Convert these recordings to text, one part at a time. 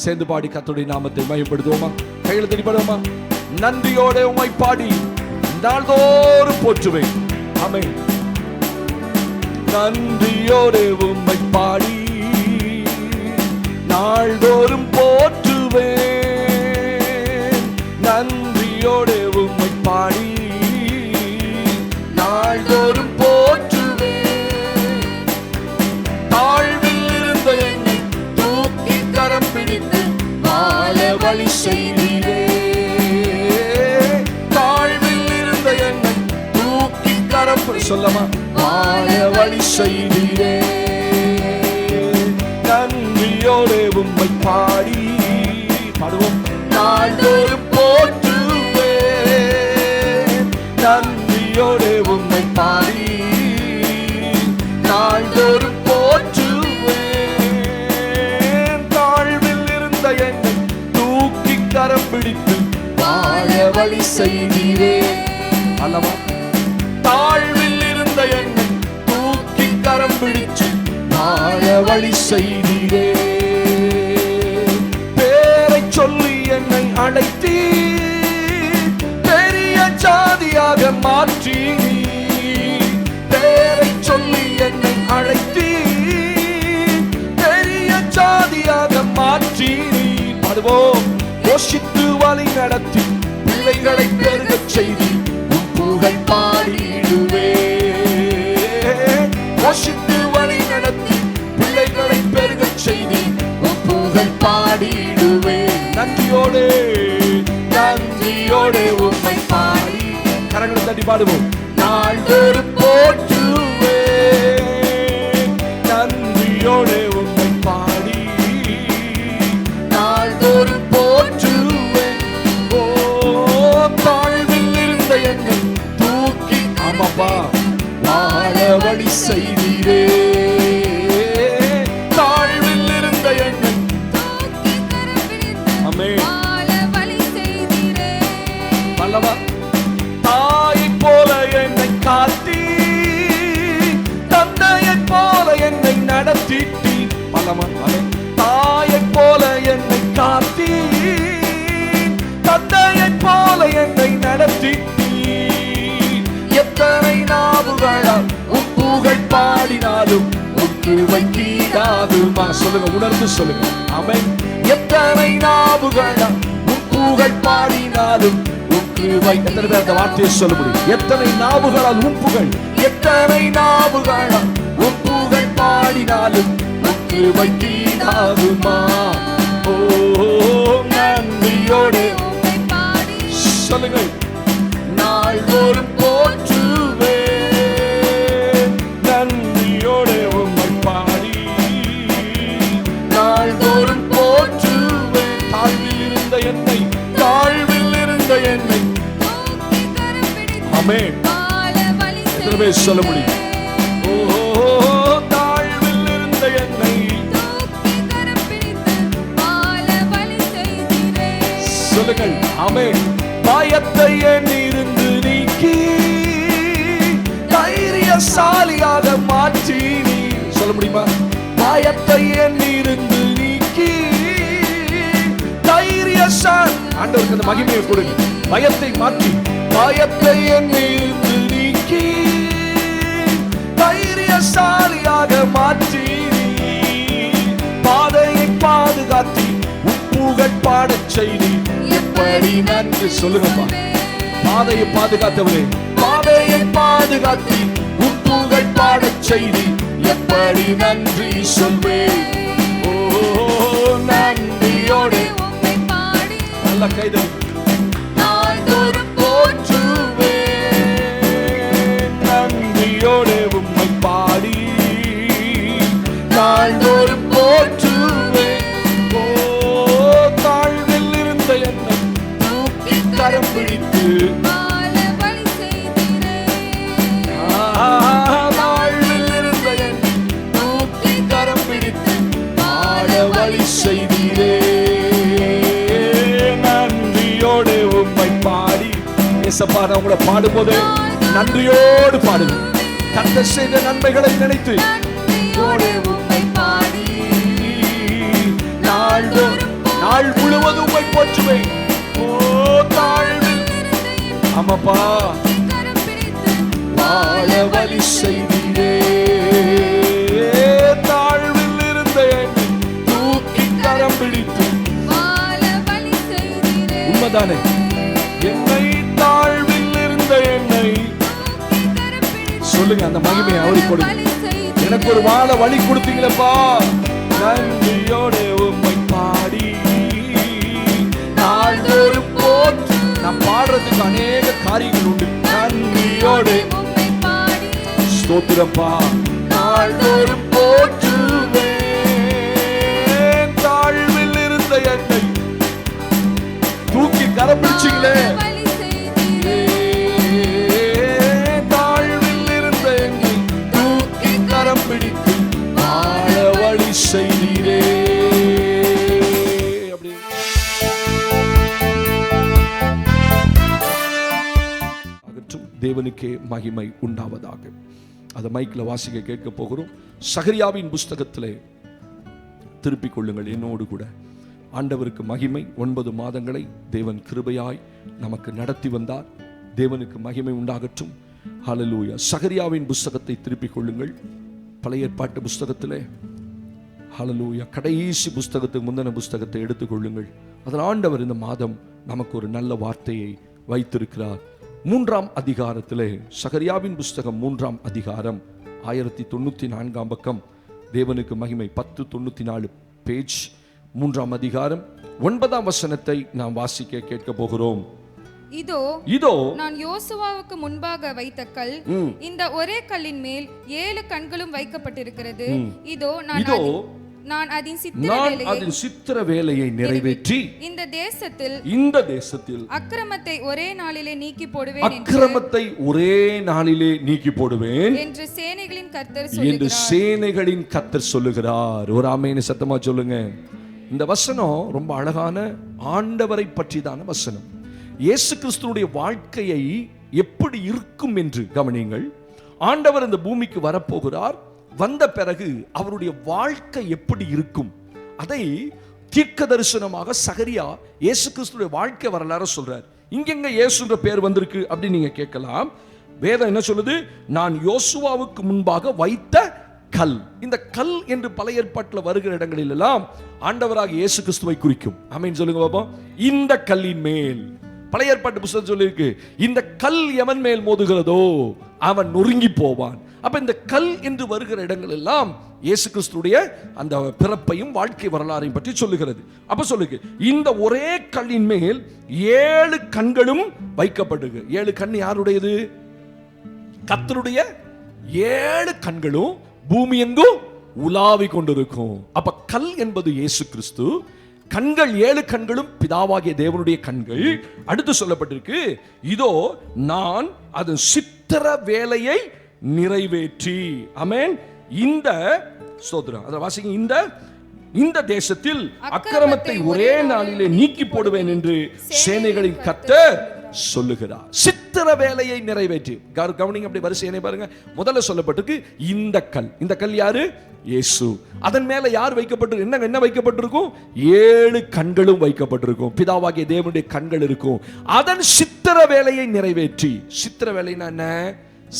சேர்ந்து பாடி கர்த்தருடைய நாமத்தை மகிமைப்படுத்துவோமா? கையில் தடிப்படுவோமா? நன்றியோட உம்மை பாடி நாள்தோறும் போற்றுவேன். ஆமென். நன்றியோட உம்மை பாடி நாள்தோறும் போற்றுவேன். நன்றியோட உம்மை பாடி நாள்தோறும் போற்றுவேன். தாழ்வில் இருந்த என்னை தூக்கி கரம் பிடித்து வாழ வழி செய்தீரே. தாழ்வில் இருந்த என்னை தூக்கி கரம் சொல்லமா வாழ வழி செய்தீரே. நன்றியோடு உம்மை பாடி பாடுவோம். நாள்தோறும் போற்றுவேன். நன்றியோடு உம்மை பாடி நாள்தோறும் போற்றுவேன். தாழ்வில் இருந்த என்னை தூக்கி கரம் பிடித்து வாழ வழி செய்தீரே. அல்லவா? தாழ்வில் இருந்த என்னை தூக்கி கரம் பிடிச்சு வாழ வழி செய்தீரே. பேரை சொல்லி என்னை அழைத்தீ, பெரிய ஜாதியாக மாற்றி. பேரை சொல்லி என்னை அழைத்தீ, பெரிய ஜாதியாக மாற்றி. பாடுவோம். போஷித்து வழி நடத்தி பிள்ளைகளை பெருகச் செய்தி உம் புகழ் பாடிடுவேன். போஷித்து வழி நடத்தி பிள்ளைகளை பெருகச் செய்தி உம் புகழ் பாடிடுவேன். நன்றியோடு நன்றியோடு உம்மை பாடி கரங்களை தட்டி பாடுவோம். நாள்தோறும் போற்றுவேன். நன்றியோடு உம்மை பாடி நாள்தோறும் போற்றுவேன். ஓ தாழ்வில் இருந்த என்னை தூக்கி ஆமாப்பா வாழ வழி செய்தீரே. தாழ்வில் இருந்த என்னை வாழ வழி செய்தீரே. அல்லவா? தாயைப் போல என்னை காத்தி, தந்தையைப் போல என்னை நடத்திட்டி. அல்லவா? தாயைப் போல என்னை காத்தி, தந்தையைப் போல என்னை நடத்திட்டி. எத்தனை நாவுகளால் உம் புகழ் பாடினாலும் கிருபை கீழாகுமா? சொல்லுங்க, உணர்ந்து சொல்லுங்க. ஆமென். எத்தனை நாவுகளால் உம் புகழ் பாடினாலும் கிருபை. எத்தனை பேர் அந்த வார்த்தையை சொல்ல முடியும்? எத்தனை நாவுகளால் உம் புகழ், எத்தனை நாவுகளால் உம் புகழ் பாடினாலும் கிருபை கீழாகுமா? ஓ நன்றியோடு சொல்லுங்கள். நாள்தோறும் போற்றுவேன். நன்றியோடு உம்மை பாடி நாள்தோறும் போற்றுவேன். தாழ்வில் இருந்த என்னை தாழ்வில் இருந்த என்னை ஆமென். எத்தனை பேர் சொல்ல முடியும்? ஓ தாழ்வில் இருந்த என்னை சொல்லுங்கள். ஆமென். பயத்தை என்னிருந்து நீக்கி தைரியசாலியாக மாற்றி. சொல்ல முடியுமா? பயத்தை என்னிருந்து நீக்கி தைரியசாலி. ஆண்டவருக்கு அந்த மகிமையை கொடுங்க. பயத்தை மாற்றி, பயத்தை என்னிருந்து நீக்கி தைரியசாலியாக மாற்றி. பாதையை பாதுகாத்தி புகழ் பாடச் செய்தி எப்படி நன்றி. சொல்லுங்கப்பா. பாதையை பாதுகாத்தவரே, பாதையை பாதுகாத்தி உன் புகழ் பாடச் செய்தி எப்படி நன்றி சொல்வேன். ஓ நன்றியோடு நல்ல கைதல். நாள்தோறும் போற்றுவேன். நன்றியோடு உம்மை பாடி நாள்தோறும் போற்றுவேன். ஓ தாழ்வில் இருந்த என்னை தூக்கி கரம் பிடித்து தாழ்வில் இருந்த என்னை தூக்கி கரம் பிடித்து வாழ வழி செய்தீரே. நன்றியோடு உம்மை பாடி. ஏசப்பா, நான் உங்களை பாடும்போது நன்றியோடு பாடுங்க. கர்த்தர் செய்த நன்மைகளை நினைத்து உம்மை பாடி நாள்தோறும் நாள் முழுவதும் உம்மை போற்றுவேன். ஓ தாழ்வில் ஆமாப்பா வாழ வழி செய்தீரே. தாழ்வில் இருந்த என்னை தூக்கி கரம் பிடித்து உண்மைதானே. என்னை தாழ்வில் இருந்த என்னை சொல்லுங்க, அந்த மகிமையை அவருக்கு கொடுங்க. எனக்கு ஒரு வாழ வழி கொடுத்தீங்களப்பா. நன்றியோடு உம்மை பாடி நாள்தோறும் போற்று. நான் பாடுறதுக்கு அநேக காரியங்கள் உண்டு. நன்றியோடு ஸ்தோத்திரப்பா நாள்தோறும் போற்றுவேன். தாழ்வில் இருந்த என்னை தூக்கி கரம் பிடிச்சீங்களே. தாழ்வில் இருந்த என்னை தூக்கி கரம் பிடித்து வாழ வழி செய்தீரே. தேவனுக்கே மகிமை உண்டாவதாக. அதை மைக்கில் வாசிக்க கேட்க போகிறோம். சகரியாவின் புஸ்தகத்திலே திருப்பிக் கொள்ளுங்கள் என்னோடு கூட. ஆண்டவருக்கு மகிமை. 9 மாதங்களை தேவன் கிருபையாய் நமக்கு நடத்தி வந்தார். தேவனுக்கு மகிமை உண்டாகட்டும். ஹல்லேலூயா. சகரியாவின் புஸ்தகத்தை திருப்பிக் கொள்ளுங்கள். பழைய ஏற்பாட்டு புஸ்தகத்திலே ஹல்லேலூயா கடைசி புஸ்தகத்துக்கு முந்தின புஸ்தகத்தை எடுத்துக்கொள்ளுங்கள். அதில் ஆண்டவர் இந்த மாதம் நமக்கு ஒரு நல்ல வார்த்தையை வைத்திருக்கிறார். 3ஆம் அதிகாரத்திலே சகரியாவின் புஸ்தகம் 3ஆம் அதிகாரம் 1094 பக்கம். தேவனுக்கு மகிமை. 1094 பேஜ். 3ஆம் அதிகாரம் 9ஆம் வசனத்தை நாம் வாசிக்க கேட்க போகிறோம். இதோ நான் யோசுவாவுக்கு முன்பாக வைத்த கல், இந்த ஒரே கல்லின் மேல் 7 கண்களும் வைக்கப்பட்டிருக்கிறது. இதோ நான் அதன் சித்திர வேலையை நிறைவேற்றி இந்த தேசத்தில் அக்கிரமத்தை ஒரே நாளிலே நீக்கி போடுவேன் என்று சேனைகளின் கர்த்தர் சொல்லுகிறார். ஒரு ஆமென் சத்தமா சொல்லுங்க. இந்த வசனம் ரொம்ப அழகான ஆண்டவரை பற்றிதான வசனம். இயேசு கிறிஸ்துவுடைய வாழ்க்கையை எப்படி இருக்கும் என்று கவனியுங்கள். ஆண்டவர் இந்த பூமிக்கு வரப்போகிறார். வந்த பிறகு அவருடைய வாழ்க்கை எப்படி இருக்கும் அதை தீர்க்க தரிசனமாக சகரியா இயேசு கிறிஸ்துடைய வாழ்க்கை வரலாறு சொல்றார். இங்கெங்க இயேசுன்ற பேர் வந்திருக்கு அப்படின்னு நீங்க கேட்கலாம். வேதம் என்ன சொல்லுது? நான் யோசுவாவுக்கு முன்பாக வைத்த கல். இந்த கல் என்று பழைய ஏற்பாட்டில் வருகிற இடங்களில் எல்லாம் ஆண்டவராக இயேசு கிறிஸ்துவை குறிக்கும். ஆமென் சொல்லுங்க பாப்போம். இந்த கல்லின் மேல் பழைய ஏற்பாட்டு புத்தகம் சொல்லியிருக்கு, இந்த கல் எவன் மேல் மோதுகிறதோ அவன் நொறுங்கி போவான். அப்ப இந்த கல் என்று வருகிற இடங்கள் எல்லாம் இயேசு கிறிஸ்துடைய அந்த பிறப்பையும் வாழ்க்கை வரலாறையும் பற்றி சொல்லுகிறது. அப்ப சொல்லுங்க, இந்த ஒரே கல்லின் மேல் 7 கண்களும் வைக்கப்பட்டிருக்கு. 7 கண் யாருடையது? கர்த்தருடைய 7 கண்களும் பூமி எங்கும் உலாவி கொண்டிருக்கும். அப்ப கல் என்பது இயேசு கிறிஸ்து. கண்கள் 7 கண்களும் பிதாவாகிய தேவனுடைய கண்கள். அடுத்து சொல்லப்பட்டிருக்கு, இதோ நான் அதன் சித்திர வேலையை நிறைவேற்றி. ஆமென். இந்த ஸ்தோத்திரம். அத வாசிங்க. இந்த தேசத்தில் அக்கிரமத்தை ஒரே நாளிலே நீக்கி போடுவேன் என்று சேனைகளின் கர்த்தர் சொல்லுகிறார். சித்திர வேலையை நிறைவேற்றி. கவனிங்க, அப்படி வரிசையை பாருங்க. முதல்ல சொல்லப்பட்டிருக்கு இந்த கல். இந்த கல் யாரு? இயேசு. அதன் மேல யார் வைக்கப்பட்டிருக்கு? என்ன வைக்கப்பட்டிருக்கும்? 7 கண்களும் வைக்கப்பட்டிருக்கும். பிதாவாகிய தேவனுடைய கண்கள் இருக்கும். அதன் சித்திர வேலையை நிறைவேற்றி. சித்திர வேலைன்னா என்ன?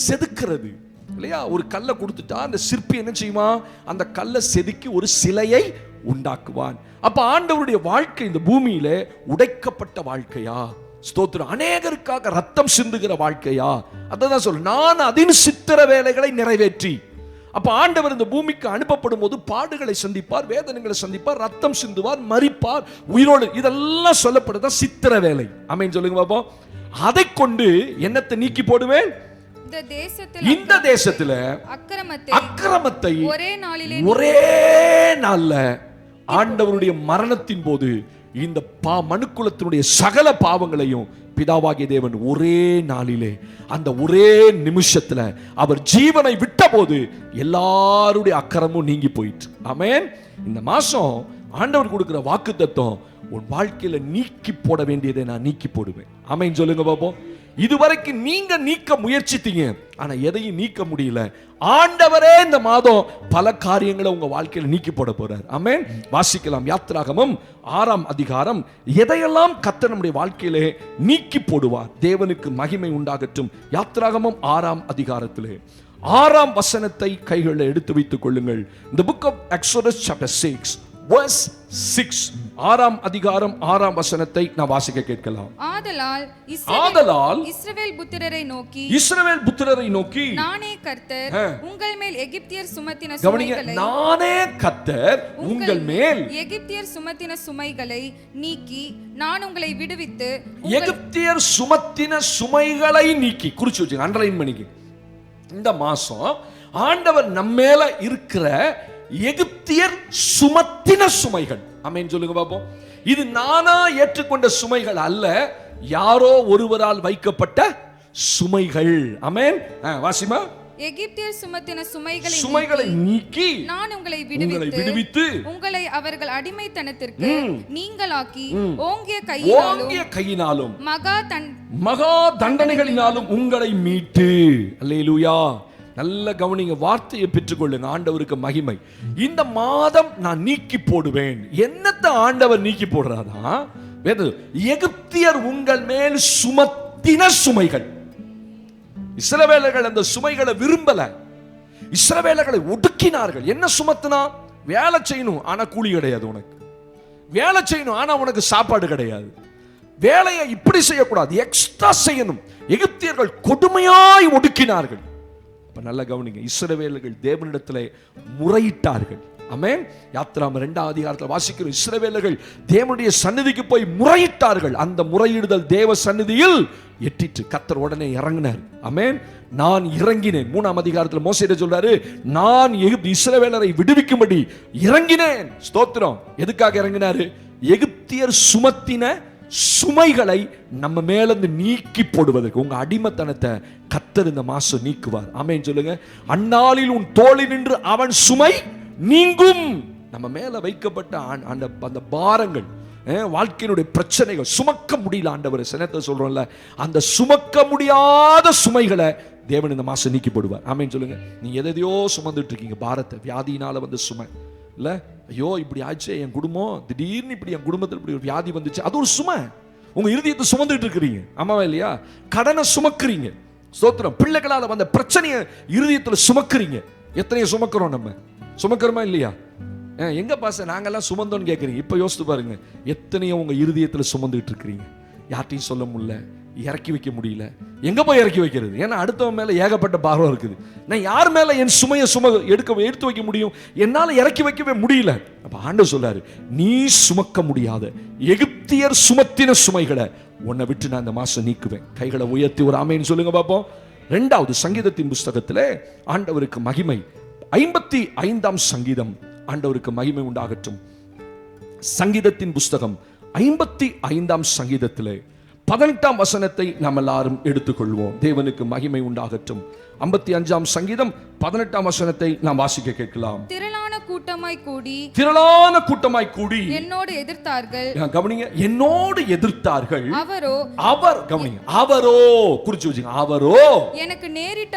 செதுக்கிறது இல்லையா? ஒரு கல்லை கொடுத்துட்டா அந்த சிற்பி என்ன செய்யுமா? அந்த கல்லை செதுக்கி ஒரு சிலையை உண்டாக்குவான். அப்ப ஆண்டவருடைய வாழ்க்கை இந்த பூமியில உடைக்கப்பட்ட வாழ்க்கையா? ஸ்தோத்திரம். அநேகருக்காக ரத்தம் சிந்துகிற வாழ்க்கையா? அதான் சொல்ல, நான் அதன் சித்திர வேலைகளை நிறைவேற்றி. அப்ப ஆண்டவர் இந்த பூமிக்கு அனுப்பப்படும் போது பாடுகளை சந்திப்பார், வேதனைகளை சந்திப்பார், ரத்தம் சிந்துவார், மரிப்பார், உயிரோடு. இதெல்லாம் சொல்லப்படுதான் சித்திர வேலை. ஆமென் சொல்லுங்க பாப்போம். அதை கொண்டு என்னத்தை நீக்கி போடுவேன்? இந்த தேசத்துல அக்கிரமத்தை ஒரே நாள்ல ஆண்டவருடைய மரணத்தின் போது இந்த மனுக்குலத்தினுடைய சகல பாவங்களையும் பிதாவாகிய தேவன் ஒரே நாளிலே, அந்த ஒரே நிமிஷத்துல அவர் ஜீவனை விட்ட போது எல்லாருடைய அக்கிரமும் நீங்கி போயிட்டு. ஆமென். இந்த மாசம் ஆண்டவர் கொடுக்கிற வாக்குத்தத்தம், உன் வாழ்க்கையில நீக்கி போட வேண்டியதை நான் நீக்கி போடுவேன். ஆமென் சொல்லுங்க பாப்போம். இதுவரைக்கும் நீங்க நீக்க முயற்சித்தீங்க, ஆனா எதையும் நீக்க முடியல. ஆண்டவரே இந்த மாதம் பல காரியங்களை உங்க வாழ்க்கையில நீக்கி போட போறார். ஆமென். வாசிக்கலாம் யாத்திராகமம் 6ஆம் அதிகாரம். எதையெல்லாம் கர்த்தர் நம்முடைய வாழ்க்கையிலே நீக்கி போடுவார். தேவனுக்கு மகிமை உண்டாகட்டும். யாத்திராகமம் 6ஆம் அதிகாரத்திலே 6ஆம் வசனத்தை கைகளில் எடுத்து வைத்துக் கொள்ளுங்கள். The book of Exodus chapter 6 verse 6. 6ஆம் அதிகாரம் 6ஆம் வசனத்தை நான் வாசிக்க கேட்கலாம். ஆதலால் இஸ்ரவேல் புத்திரரை நோக்கி நானே கர்த்தர் உங்கள் மேல் எகிப்தியர் சுமத்தின சுமைகளை நானே கர்த்தர் உங்கள் மேல் எகிப்தியர் சுமத்தின சுமைகளை நீக்கி நான் உங்களை விடுவித்து எகிப்தியர் சுமத்தின சுமைகளை நீக்கி குறிச்சு வச்சுங்க, அண்டர்லைன் பண்ணிக்க. இந்த மாசம் ஆண்டவர் நம்மேல இருக்கிற எகிப்தியர் சுமத்தின சுமைகள். ஆமென் சொல்லுங்க பாப்போம். இது நானா ஏற்றுக்கொண்ட சுமைகள் அல்ல, யாரோ ஒருவரால் வைக்கப்பட்ட சுமைகள். ஆமென். வாசிமா. எகிப்தியர் சுமத்தின சுமைகளை நீக்கி நான் உங்களை விடுவித்து உங்களை அவர்கள் அடிமைத்தனத்திற்கு நீங்களாக்கி ஓங்கிய கையினாலும் மகா தண்டனைகளினாலும் உங்களை மீட்டு. அல்லேலூயா. நல்ல கவனிங்க, வார்த்தையை பெற்றுக்கொள்ளுங்க. ஆண்டவருக்கு மகிமை. இந்த மாதம் நான் நீக்கி போடுவேன். என்னத்தை ஆண்டவர் நீக்கி போடுறாரா? எகிப்தியர் உங்கள் மேல் சுமத்தின சுமைகள். இஸ்ரவேலர்கள் அந்த சுமைகளை விரும்பல. இஸ்ரவேலர்களை ஒடுக்கினார்கள். என்ன சுமத்தினா? வேலை செய்யணும் ஆனா கூலி கிடையாது உனக்கு. வேலை செய்யணும் ஆனா உனக்கு சாப்பாடு கிடையாது. வேலையை இப்படி செய்யக்கூடாது, எக்ஸ்ட்ரா செய்யணும். எகிப்தியர்கள் கொடுமையாய் ஒடுக்கினார்கள். நல்ல கவனிங்க, இஸ்ரவேலர்கள் தேவனிடத்திலே முறையிட்டார்கள். ஆமென். யாத்திராகமம் 2ஆம் அதிகாரத்தில் வாசிக்கிறோம். இஸ்ரவேலர்கள் தேவனுடைய சந்நிதிக்கு போய் முறையிட்டார்கள். அந்த முறையிடுதல் தேவ சந்நிதியில் எட்டிட்டு கர்த்தர் உடனே இறங்கினார். ஆமென். நான் இறங்கினேன். 3ஆம் அதிகாரத்தில் மோசே சொல்றாரு, நான் இஸ்ரவேலரை விடுவிக்கும்படி இறங்கினேன். ஸ்தோத்திரம். எதுக்காக இறங்கினாரு? எகிப்தியர் சுமத்தின சுமைகளை நம்ம மேல இருந்து நீக்கி போடுவதற்கு. உங்க அடிமைத்தனத்தை கர்த்தர் இந்த மாசம் நீக்குவார். ஆமென் சொல்லுங்க. அந்நாளில் உன் தோளில் நின்று அவன் சுமை நீங்கும். நம்ம மேல வைக்கப்பட்ட அந்த பாரங்கள், வாழ்க்கையினுடைய பிரச்சனைகள் சுமக்க முடியல. ஆண்டவர் சினத்தை சொல்றோம்ல, அந்த சுமக்க முடியாத சுமைகளை தேவன் இந்த மாசம் நீக்கி போடுவார். ஆமென் சொல்லுங்க. நீ எதையோ சுமந்துட்டு இருக்கீங்க, பாரத்தை, வியாதியினால வந்து சுமை இல்ல, ஐயோ இப்படி ஆச்சு என் குடும்பம், திடீர்னு இப்படி என் குடும்பத்தில் இப்படி ஒரு வியாதி வந்துச்சு, அது ஒரு சுமை. உங்க இருதயத்தை சுமந்துட்டு இருக்கிறீங்க. ஆமாவா இல்லையா? கடனை சுமக்குறீங்க. ஸ்தோத்திரம். பிள்ளைகளால வந்த பிரச்சனையை இருதயத்துல சுமக்குறீங்க. எத்தனையோ சுமக்கிறோம், நம்ம சுமக்கிறோமா இல்லையா? எங்க பாச நாங்கெல்லாம் சுமந்தோன்னு கேட்குறீங்க. இப்ப யோசித்து பாருங்க, எத்தனையோ உங்க இருதயத்துல சுமந்துட்டு இருக்கிறீங்க. யார்ட்டையும் சொல்ல முடியல, இறக்கி வைக்க முடியல. எங்க போய் இறக்கி வைக்கிறது? ஏன்னா அடுத்தவன் மேல ஏகப்பட்ட பாரம் இருக்குது. நான் யார் மேல என் சுமையை எடுத்து வைக்க முடியும்? என்னால இறக்கி வைக்கவே முடியல. அப்ப ஆண்டவர் சொல்றாரு, நீ சுமக்க முடியாத எகிப்தியர் சுமத்தின சுமைகளை உன்னை விட்டு நான் இந்த மாசம் நீக்குவேன். கைகளை உயர்த்தி ஒரு ஆமென் சொல்லுங்க பாப்போம். 2வது சங்கீதத்தின் புஸ்தகத்திலே ஆண்டவருக்கு மகிமை. 55ஆம் சங்கீதம். ஆண்டவருக்கு மகிமை உண்டாகட்டும். சங்கீதத்தின் புஸ்தகம் 55ஆம் சங்கீதத்திலே 18ஆம் வசனத்தை நாம் எல்லாரும் எடுத்துக்கொள்வோம். தேவனுக்கு மகிமை உண்டாகட்டும். 55ஆம் சங்கீதம் 18ஆம் வசனத்தை நாம் வாசிக்க கேட்கலாம். திரளான கூட்டமாய் கூடி என்னோடு எதிர்த்தார்கள். கவனிங்க, என்னோடு எதிர்த்தார்கள். அவரோ குறிச்சு வச்சுங்க, அவரோ எனக்கு நேரிட்ட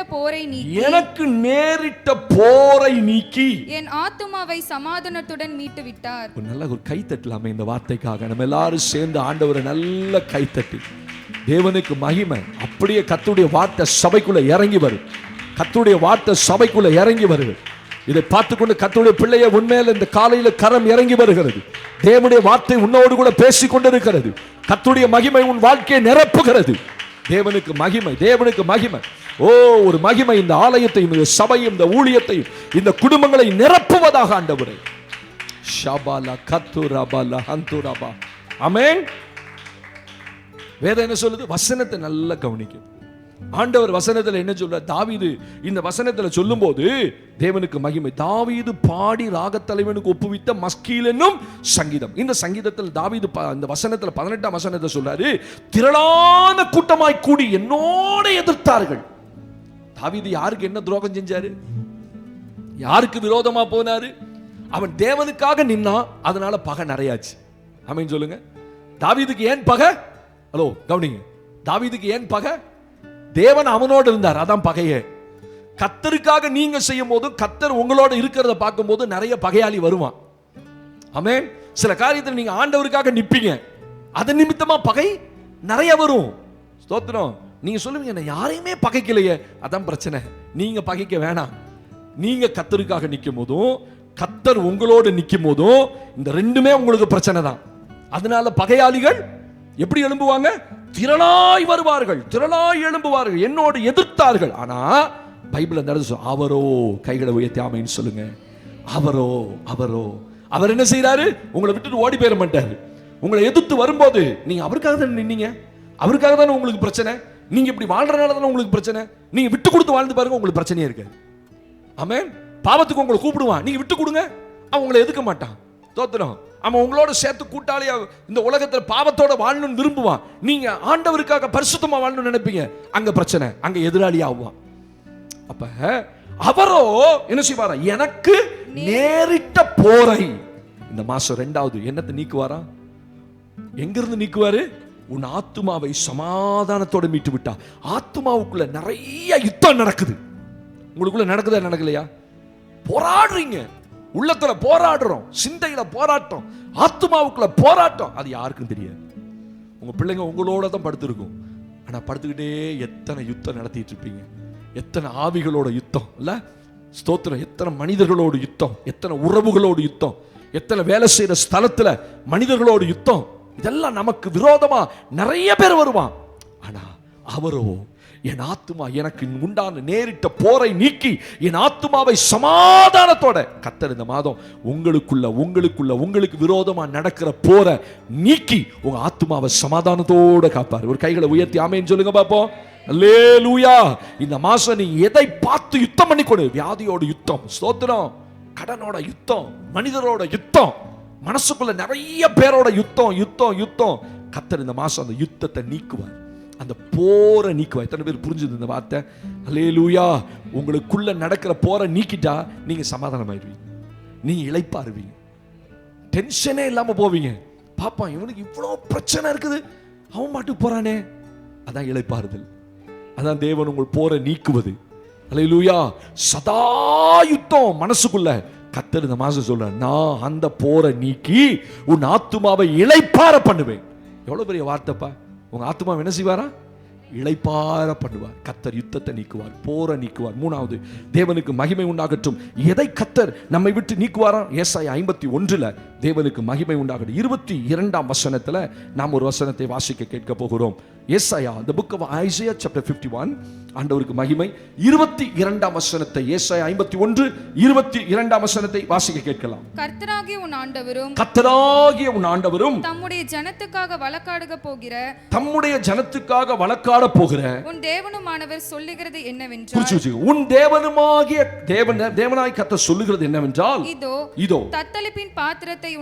போரை நீக்கி என் ஆத்துமாவை சமாதானத்துடன் மீட்டு விட்டார். நல்ல ஒரு கை தட்டலாமே இந்த வார்த்தைக்காக. நம்ம எல்லாரும் சேர்ந்து ஆண்டவரை நல்ல கை தட்டி தேவனுக்கு மகிமை. அப்படியே கர்த்தருடைய வார்த்தை சபைக்குள்ள இறங்கி வரும். கர்த்தருடைய வார்த்தை சபைக்குள்ள இறங்கி வருது. இதை பார்த்துக்கொண்டு கர்த்தருடைய பிள்ளையை உண்மையில இந்த காலையில கரம் இறங்கி வருகிறது. தேவனுடைய வார்த்தை உன்னோடு கூட பேசிக் கொண்டிருக்கிறது. கர்த்தருடைய மகிமை உன் வாழ்க்கையை நிரப்புகிறது. தேவனுக்கு மகிமை, தேவனுக்கு மகிமை. ஓ, ஒரு மகிமை இந்த ஆலயத்தையும் இந்த சபையும் இந்த ஊழியத்தையும் இந்த குடும்பங்களை நிரப்புவதாக ஆண்டவரே. ஷபாலா கத்துரபாலா ஹந்துரபா. ஆமென். வேதம் என்ன சொல்லுது? வசனத்தை நல்லா கவனிக்கும். ஆண்டவர் வசனத்தில் என்ன சொல்ற? தாவீது இந்த வசனத்தில் சொல்லும் போது தேவனுக்கு மகிமை. தாவீது பாடி ராகத்தலைவனுக்கு ஒப்புவித்த மஸ்கீல் என்னும் சங்கீதம். இந்த சங்கீதத்தில் தாவீது இந்த வசனத்தில் 18ஆம் வசனத்தை சொல்றாரு, திரளான கூட்டமாய் கூடி என்னோடு எதிர்த்தார்கள். தாவீது யாருக்கு என்ன துரோகம் செஞ்சாரு? யாருக்கு விரோதமா போனாரு? அவன் தேவனுக்காக நின்னா, அதனால பகை நிறையாச்சு. ஆமென் சொல்லுங்க. தாவீதுக்கு ஏன் பகை? ஹலோ கவனிங்க, தாவீதுக்கு ஏன் பகை? தேவன் அவனோடு இருந்தார், அதான் பகையே. கர்த்தருக்காக நீங்க செய்யும் போது, கர்த்தர் உங்களோட இருக்கிறத பார்க்கும்போது நிறைய பகையாளி வருவான். ஆமென். சில காரியத்தில் நீங்க ஆண்டவருக்காக நிப்பீங்க, அது நிமித்தமா பகை நிறைய வரும். ஸ்தோத்திரம். நீங்க சொல்லுவீங்க, நான் யாரையுமே பகைக்கலையே. அதான் பிரச்சனை. நீங்க பகைக்க வேணாம். நீங்க கர்த்தருக்காக நிற்கும் போதும், கர்த்தர் உங்களோடு நிற்கும் போதும், இந்த ரெண்டுமே உங்களுக்கு பிரச்சனை தான். அதனால பகையாளிகள் எப்படி எழும்புவாங்க? திரளாய் வருவார்கள், திரளாய் எழும்புவார்கள், என்னோடு எதிர்த்தார்கள். ஆனா பைபிள் நடந்து அவரோ, கைகளை உயர்த்தி ஆமென் சொல்லுங்க. அவரோ அவர் என்ன செய்யறாரு? உங்களை விட்டுட்டு ஓடி போயிட மாட்டாரு. உங்களை எதிர்த்து வரும்போது நீங்க அவருக்காக தான் நின்னீங்க, அவருக்காக தானே உங்களுக்கு பிரச்சனை. நீங்க இப்படி வாழ்றதுனால தானே உங்களுக்கு பிரச்சனை. நீங்க விட்டு கொடுத்து வாழ்ந்து பாருங்க, உங்களுக்கு பிரச்சனையே இருக்காது. ஆமென். பாவத்துக்கு உங்களை கூப்பிடுவான், நீங்க விட்டு கொடுங்க, அவன் உங்களை எதுக்க மாட்டான். தோத்திரம். அவன் உங்களோட சேர்த்து கூட்டாளியா இந்த உலகத்துல பாவத்தோட வாழணும்னு விரும்புவான். நீங்க ஆண்டவருக்காக பரிசுத்தமா வாழணும்னு நினைப்பீங்க, அங்க பிரச்சனை, அங்க எதிராளி ஆவான். அப்ப அவரோ என்ன செய்வாரா? எனக்கு நேரிட்ட போரை இந்த மாசம் 2வது என்னத்தை நீக்குவாரா? எங்கிருந்து நீக்குவாரு? உன் ஆத்துமாவை சமாதானத்தோட மீட்டு விட்டா. ஆத்துமாவுக்குள்ள நிறைய யுத்தம் நடக்குது. உங்களுக்குள்ள நடக்குதா நடக்கலையா? போராடுறீங்க, உள்ளத்துல போராடுறோம், சிந்தையில போராட்டம், ஆத்துமாவுக்குள்ள போராட்டம். அது யாருக்கும் தெரியாது. உங்க பிள்ளைங்க உங்களோட தான் படுத்திருக்கும். ஆனா படுத்துக்கிட்டே எத்தனை யுத்தம் நடத்திட்டு இருப்பீங்க, எத்தனை ஆவிகளோட யுத்தம் இல்ல? ஸ்தோத்திரம். எத்தனை மனிதர்களோடு யுத்தம், எத்தனை உறவுகளோடு யுத்தம், எத்தனை வேலை செய்யற ஸ்தலத்துல மனிதர்களோடு யுத்தம். இதெல்லாம் நமக்கு விரோதமா நிறைய பேர் வருவான். ஆனா அவரோ என் ஆத்துமா எனக்கு உண்டான நேரிட்ட போரை நீக்கி என் ஆத்துமாவை சமாதானத்தோட. கர்த்தர் இந்த மாதம் உங்களுக்கு விரோதமா நடக்கிற போரை நீக்கி உங்க ஆத்துமாவை சமாதானத்தோட காப்பார். ஒரு கைகளை உயர்த்தி ஆமென் சொல்லுங்க பாப்போம். அல்லேலூயா. இந்த மாசம் நீ எதை பார்த்து யுத்தம் பண்ணிக்கொடு? வியாதியோட யுத்தம், ஸ்தோத்திரம், கடனோட யுத்தம், மனிதரோட யுத்தம், மனசுக்குள்ள நிறைய பேரோட யுத்தம். கர்த்தர் இந்த மாசம் அந்த யுத்தத்தை நீக்குவார், அந்த போரை நீக்குவார். எத்தனை பேர் புரிஞ்சுது இந்த வார்த்தை? அல்லேலூயா. உங்களுக்குள்ள நடக்கிற போரை நீக்கிட்டா நீங்க சமாதானமாயிருவீங்க, நீங்க இளைப்பாருவீங்க, டென்ஷனே இல்லாம போவீங்க. பாப்பா இவனுக்கு இவ்வளவு பிரச்சனை இருக்குது, அவன் மாட்டுக்கு போறானே. அதான் இளைப்பாறுதல், அதான் தேவன் உங்கள் போரை நீக்குவது. அல்லேலூயா. சதா யுத்தம் மனசுக்குள்ள. கர்த்தர் இந்த மாசம் சொல்ற, நான் அந்த போரை நீக்கி உன் ஆத்துமாவை இளைப்பார பண்ணுவேன். எவ்வளவு பெரிய வார்த்தைப்பா. உங்க ஆத்துமாவை என்ன செய்வாரா? இளைப்பார பண்ணுவார். கர்த்தர் யுத்தத்தை நீக்குவார், போரை நீக்குவார். 3வது, தேவனுக்கு மகிமை உண்டாகட்டும். எதை கர்த்தர் நம்மை விட்டு நீக்குவாரா? ஏசாயா 51 தேவனுக்கு மகிமை உண்டாகட்டும். 22ஆம் வசனத்துல நாம் ஒரு வசனத்தை வாசிக்க கேட்க போகிறோம். ஏசாயா, the book of Isaiah chapter 51, ஆண்டவருக்கு மகிமை. 22ஆம் வசனத்தை, ஏசாயா 51 22ஆம் வசனத்தை வாசிக்க கேட்கலாம். கர்த்தராகிய உன் ஆண்டவரும் தம்முடைய ஜனத்துக்காக வழக்காட போகிற உன் தேவனுமானவர் சொல்லுகிறது என்னவென்றால், உன் தேவனுமாகிய தேவனாய் கர்த்தர் சொல்லுகிறது என்னவென்றால், இதோ தத்தளிப்பின் பாத்திரத்தை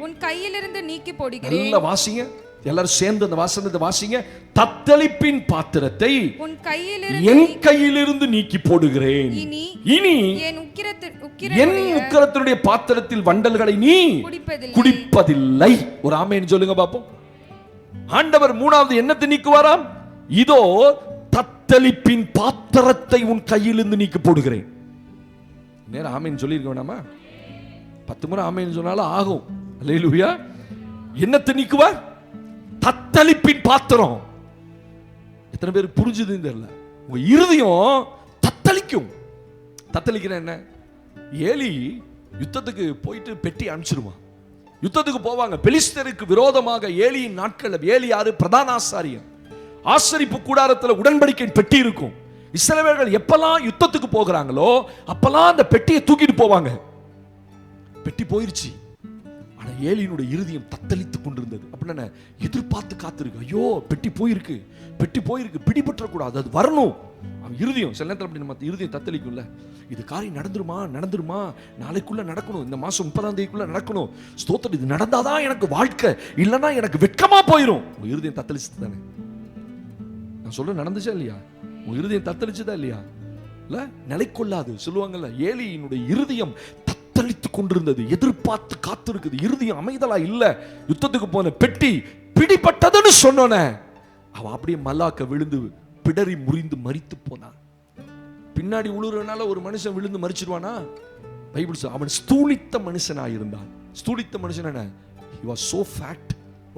உன் கையிலிருந்து நீக்கி போடுகிறேன். நல்ல வாசிங்க எல்லாரும் சேர்ந்து அந்த வாசனத்தை வாசிங்க. தத்தளிப்பின் பாத்திரத்தை என் கையிலிருந்து நீக்கி போடுகிறேன். இனி என் உக்கிரத்தினுடைய பாத்திரத்தில் வண்டல்களை நீ குடிப்பதில்லை. ஒரு ஆமென் சொல்லுங்க பாப்போம். ஆண்டவர் 3வது என்னத்தை நீக்குவாராம்? இதோ தத்தளிப்பின் பாத்திரத்தை உன் கையிலிருந்து நீக்கி போடுகிறேன். நேரம் ஆமென் சொல்லிருக்க வேணாமா? 10 முறை ஆமென் சொன்னாலும் ஆகும். அல்லேலூயா. என்னத்தை நீக்குவார்? தத்தளிப்பின் பாத்திரம். எத்தனை பேர் புரிஞ்சுதுன்னு தெரியல. உங்க இருதயம் தத்தளிக்கும். தத்தளிக்கிற என்ன? ஏலி யுத்தத்துக்கு போயிட்டு பெட்டி அனுப்பிச்சிருவான். யுத்தத்துக்கு போவாங்க. பெலிஸ்தருக்கு விரோதமாக ஏலியின் நாட்கள். ஏலி யாரு? பிரதான ஆசாரியன். ஆசரிப்பு கூடாரத்தில் உடன்படிக்கை பெட்டி இருக்கும். இஸ்ரவேலர்கள் எப்பெல்லாம் யுத்தத்துக்கு போகிறாங்களோ அப்பெல்லாம் அந்த பெட்டியை தூக்கிட்டு போவாங்க. பெட்டி போயிருச்சு. ஆனா ஏலியினுடைய இருதயம் தத்தளித்துக் கொண்டிருந்தது. அப்படின்னா எதிர்பார்த்து காத்திருக்கு. ஐயோ பெட்டி போயிருக்கு, பிடிபற்ற கூடாது, அது வரணும். அவன் இருதயம் சில நேரத்தில் அப்படி நம்ம இருதயம் தத்தளிக்கும்ல. இது காரியம் நடந்துருமா, நாளைக்குள்ள நடக்கணும், இந்த மாசம் 30ஆம் தேதிக்குள்ள நடக்கணும். ஸ்தோத்திரம். இது நடந்தாதான் எனக்கு வாழ்க்கை, இல்லைன்னா எனக்கு வெட்கமா போயிடும். உங்க இருதயம் தத்தளிச்சு தானே? நான் சொல்ல நடந்துச்சா இல்லையா? உங்க இருதயம் தத்தளிச்சுதா இல்லையா? இல்ல நிலைக்கொள்ளாது சொல்லுவாங்கல்ல. ஏலியினுடைய இருதயம் தத்தளித்துக் கொண்டிருந்தது, எதிர்பார்த்து காத்திருக்குது. இருதயம் அமைதலா இல்ல. யுத்தத்துக்கு போன பெட்டி பிடிபட்டதுன்னு சொன்னோன்னே அவ அப்படியே மல்லாக்க விழுந்து பிடரி முறிந்து மரித்து போனான். பின்னாடி உழுறனால ஒரு மனுஷன் விழுந்து மரிச்சிடுவானா? பைபிள் சொல்ல அவன் ஸ்தூலித்த மனுஷனாக இருந்தான். ஸ்தூலித்த மனுஷன் என்ன? he was so fat,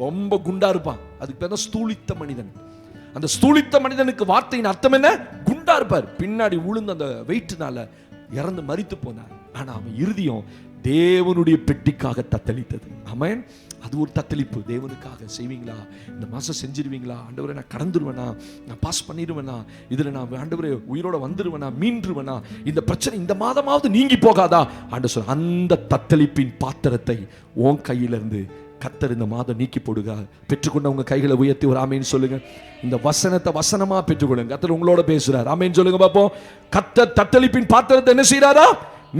ரொம்ப குண்டா இருப்பான். அதுக்கு பேர் தான் ஸ்தூலித்த மனிதன். அந்த ஸ்தூலித்த மனிதனுக்கு வார்த்தையின் அர்த்தம் என்ன? குண்டா இருப்பார். பின்னாடி உளுந்து அந்த வெயிட்னால இறந்து மரித்து போனார். ஆனா அவன் இருதயம் தேவனுடைய பெட்டிக்காக தத்தளித்தது. ஆமென். அது ஒரு தத்தளிப்பு. தேவனுக்காக செய்வீங்களா? இந்த மாசம் செஞ்சிருவீங்களா? ஆண்டவரே நான் கடந்துருவேனா? நான் பாஸ் பண்ணிடுவேனா? இதுல நான் ஆண்டவரே உயிரோட வந்துருவேனா? மீண்டுருவேனா? இந்த பிரச்சனை இந்த மாதமாவது நீங்கி போகாதா? ஆண்டவர் சொல்ற அந்த தத்தளிப்பின் பாத்திரத்தை உன் கையில இருந்து கர்த்தர் இந்த மாதம் நீக்கி போடுங்க. பெற்றுக்கொண்ட உங்க கைகளை உயர்த்தி ஒரு ஆமேன்னு சொல்லுங்க. இந்த வசனத்தை வசனமா பெற்றுக்கொள்ளுங்க. கர்த்தர் உங்களோட பேசுறார். ஆமேன்னு சொல்லுங்க பாப்போம். கர்த்தர் தத்தளிப்பின் பாத்திரத்தை என்ன செய்யறாரா?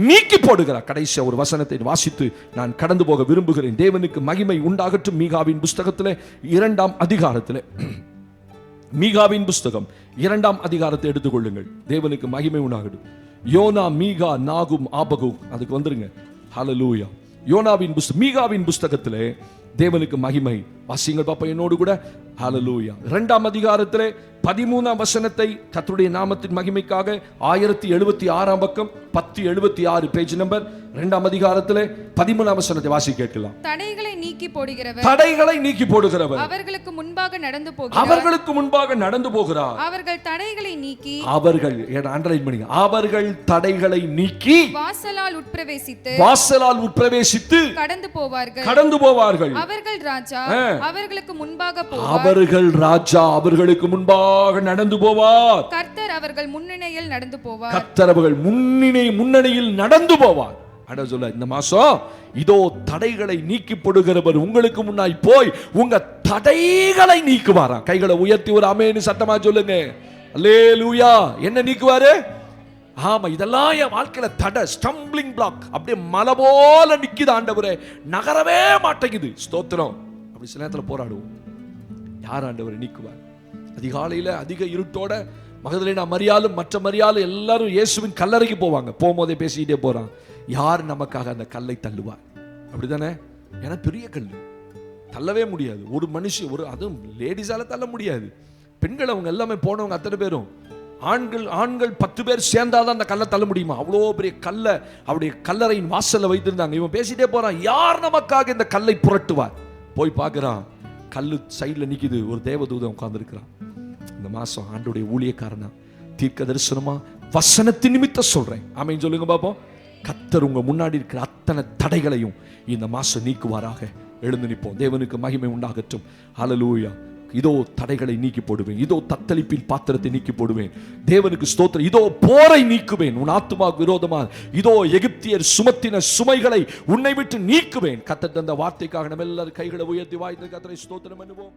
நீக்கி போடுகிறார். கடைசியா ஒரு வசனத்தை வாசித்து நான் கடந்து போக விரும்புகிறேன். தேவனுக்கு மகிமை உண்டாகட்டும். மீகாவின் புஸ்தகத்திலே 2ஆம் அதிகாரத்திலே, மீகாவின் புஸ்தகம் 2ஆம் அதிகாரத்தை எடுத்துக்கொள்ளுங்கள். தேவனுக்கு மகிமை உண்டாகட்டும். யோனா, மீகா, நாகும், ஆபகு, அதுக்கு வந்துருங்க. ஹல்லேலூயா. யோனாவின் புஸ்தகம், மீகாவின் புஸ்தகத்திலே தேவனுக்கு மகிமை வாசிங்கள் பாப்பா என்னோடு கூட. ஹல்லேலூயா. 2ஆம் அதிகாரத்திலே 13ஆம் வசனத்தை கர்த்தருடைய நாமத்தின் மகிமைக்காக 1076ஆம் பக்கம் 1076 பேஜ் நம்பர் 2ஆம் அதிகாரத்திலே 13ஆம் வசனத்தை வாசி கேட்கலாம். தடைகளை நீக்கி போடுகிறவர், தடைகளை நீக்கி போடுகிறவர் அவர்களுக்கு முன்பாக நடந்து போகிறார். அவர்களுக்கு முன்பாக நடந்து போகிறார். அவர்கள் தடைகளை நீக்கி, அவர்கள் அண்டர்லைன் பண்ணுங்க, அவர்கள் தடைகளை நீக்கி வாசலால் உட்பிரவேசித்து, வாசலால் உட்பிரவேசித்து கடந்து போவார்கள். கடந்து போவார்கள். அவர்கள் ராஜா அவர்களுக்கு முன்பாக போவார். அவர்கள் ராஜா அவர்களுக்கு முன்பாக நடந்து போவார். கர்த்தர் அவர்கள் முன்னணியில் நடந்து போவார். கர்த்தர் அவர்கள் முன்னணியில் நடந்து போவார். அட சொல்ல இந்த மாசம் இதோ தடைகளை நீக்கி போடுகிறவர் உங்களுக்கு முன்னாய் போய் உங்க தடைகளை நீக்குவாரா? கைகளை உயர்த்தி ஒரு ஆமென் சத்தமா சொல்லுங்க. அல்லேலூயா. என்ன நீக்குவாரு? ஆமா, இதெல்லாம் என் வாழ்க்கையில தடை, ஸ்டம்பிளிங் பிளாக், அப்படியே மலை போல நிக்குது ஆண்டவரே, நகரவே மாட்டேங்குது. ஸ்தோத்திரம். அப்படி சில நேரத்தில் போராடுவோம். யார் ஆண்டவரை நீக்குவார்? அதிகாலையில அதிக இருட்டோட மகதலேனா மரியாளும் மற்ற மரியாளும் எல்லாரும் இயேசுவின் கல்லறைக்கு போவாங்க. போகும்போதே பேசிக்கிட்டே போறான். யார் நமக்காக அந்த கல்லை தள்ளுவார்? அப்படிதானே? ஏன்னா பெரிய கல் தள்ளவே முடியாது. ஒரு மனுஷன், ஒரு அதுவும் லேடிஸால தள்ள முடியாது. பெண்கள் அவங்க எல்லாமே போனவங்க அத்தனை பேரும், ஆண்கள் 10 பேர் சேர்ந்தாதான் அந்த கல்லை தள்ள முடியுமா? அவ்வளோ பெரிய கல்லை அவருடைய கல்லறையின் வாசல்ல வைத்திருந்தாங்க. இவன் பேசிட்டே போறான், யார் நமக்காக இந்த கல்லை புரட்டுவார்? போய் பார்க்கிறான், கல்லு சைடில் நிக்குது, ஒரு தேவதூதன் உட்கார்ந்து இருக்கிறான். இந்த மாசம் ஆண்டோடைய ஊழியக்காரனா தீர்க்க தரிசனமா வசனத்தின் நிமித்தம் சொல்றேன். ஆமென் சொல்லுங்க பாப்போம். கர்த்தர் உங்க முன்னாடி இருக்கிற அத்தனை தடைகளையும் இந்த மாசம் நீக்குவாராக. எழுந்து நிற்போம். தேவனுக்கு மகிமை உண்டாகட்டும். ஹல்லேலூயா. இதோ தடைகளை நீக்கி போடுவேன். இதோ தத்தளிப்பின் பாத்திரத்தை நீக்கி போடுவேன். தேவனுக்கு ஸ்தோத்திரம். இதோ போரை நீக்குவேன் உன் ஆத்துமாவுக்கு விரோதமாக. இதோ எகிப்தியர் சுமத்தின சுமைகளை உன்னை விட்டு நீக்குவேன். கர்த்தர் தந்த வார்த்தைக்காக நம்ம எல்லாரும் கைகளை உயர்த்தி வாய்ந்த கர்த்தரை ஸ்தோத்திரம் பண்ணுவோம்.